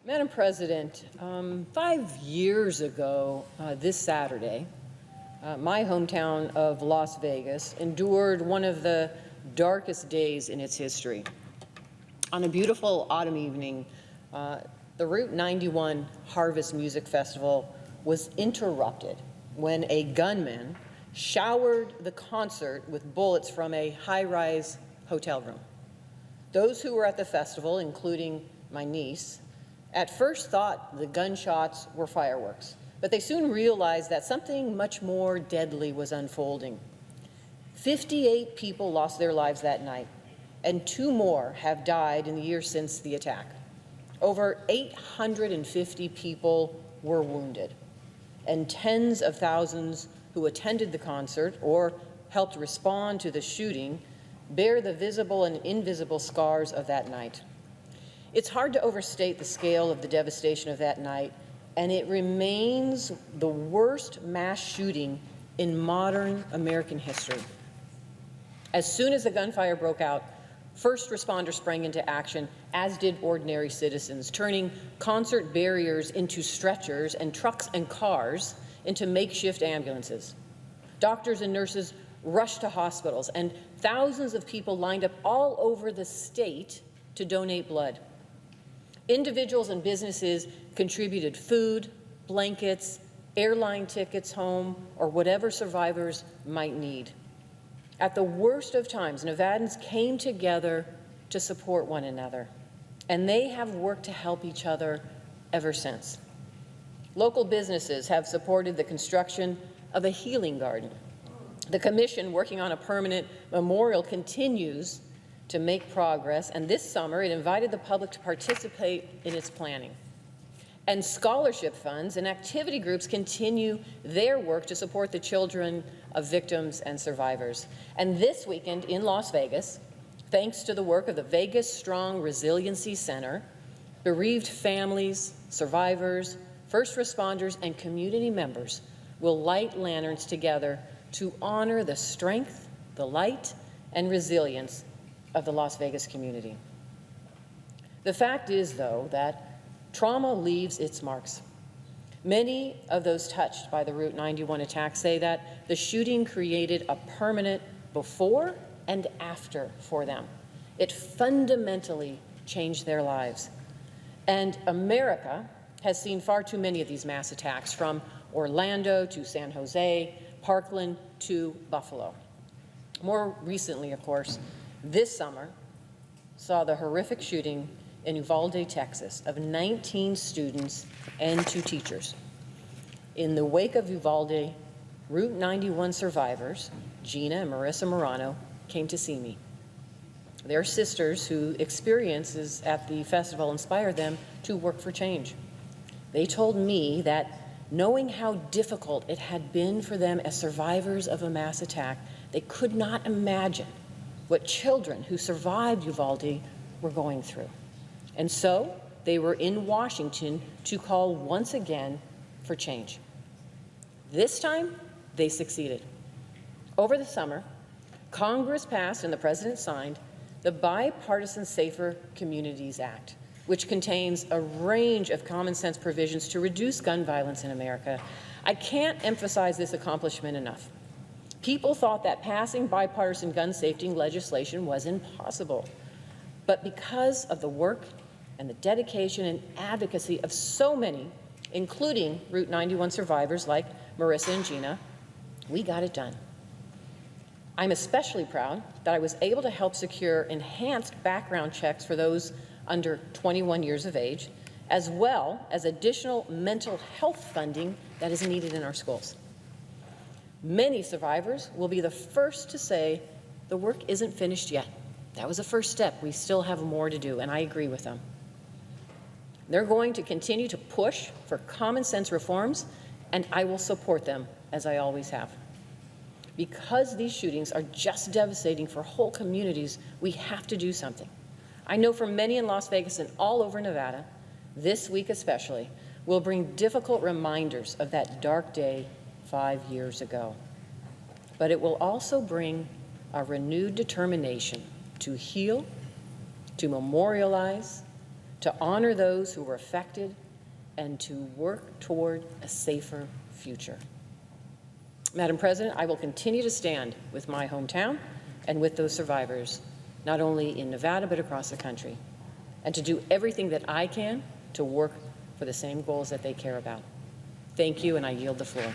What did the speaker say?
Madam President, 5 years ago this Saturday, my hometown of Las Vegas endured one of the darkest days in its history. On a beautiful autumn evening, the Route 91 Harvest Music Festival was interrupted when a gunman showered the concert with bullets from a high-rise hotel room. Those who were at the festival, including my niece, at first thought the gunshots were fireworks, but they soon realized that something much more deadly was unfolding. 58 people lost their lives that night, and 2 more have died in the years since the attack. Over 850 people were wounded, and tens of thousands who attended the concert or helped respond to the shooting bear the visible and invisible scars of that night. It's hard to overstate the scale of the devastation of that night, and it remains the worst mass shooting in modern American history. As soon as the gunfire broke out, first responders sprang into action, as did ordinary citizens, turning concert barriers into stretchers and trucks and cars into makeshift ambulances. Doctors and nurses rushed to hospitals, and thousands of people lined up all over the state to donate blood. Individuals and businesses contributed food, blankets, airline tickets home, or whatever survivors might need. At the worst of times, Nevadans came together to support one another, and they have worked to help each other ever since. Local businesses have supported the construction of a healing garden. The commission working on a permanent memorial continues to make progress, and this summer it invited the public to participate in its planning. And scholarship funds and activity groups continue their work to support the children of victims and survivors. And this weekend in Las Vegas, thanks to the work of the Vegas Strong Resiliency Center, bereaved families, survivors, first responders, and community members will light lanterns together to honor the strength, the light, and resilience of the Las Vegas community. The fact is, though, that trauma leaves its marks. Many of those touched by the Route 91 attack say that the shooting created a permanent before and after for them. It fundamentally changed their lives. And America has seen far too many of these mass attacks, from Orlando to San Jose, Parkland to Buffalo. More recently, of course, this summer saw the horrific shooting in Uvalde, Texas, of 19 students and 2 teachers. In the wake of Uvalde, Route 91 survivors, Gina and Marissa Morano, came to see me. Their sisters, whose experiences at the festival inspired them to work for change. They told me that knowing how difficult it had been for them as survivors of a mass attack, they could not imagine what children who survived Uvalde were going through. And so they were in Washington to call once again for change. This time, they succeeded. Over the summer, Congress passed and the President signed the Bipartisan Safer Communities Act, which contains a range of common sense provisions to reduce gun violence in America. I can't emphasize this accomplishment enough. People thought that passing bipartisan gun safety legislation was impossible. But because of the work and the dedication and advocacy of so many, including Route 91 survivors like Marissa and Gina, we got it done. I'm especially proud that I was able to help secure enhanced background checks for those under 21 years of age, as well as additional mental health funding that is needed in our schools. Many survivors will be the first to say the work isn't finished yet. That was a first step. We still have more to do, and I agree with them. They're going to continue to push for common sense reforms, and I will support them, as I always have. Because these shootings are just devastating for whole communities, we have to do something. I know for many in Las Vegas and all over Nevada, this week especially, will bring difficult reminders of that dark day 5 years ago. But it will also bring a renewed determination to heal, to memorialize, to honor those who were affected, and to work toward a safer future. Madam President, I will continue to stand with my hometown and with those survivors, not only in Nevada, but across the country, and to do everything that I can to work for the same goals that they care about. Thank you, and I yield the floor.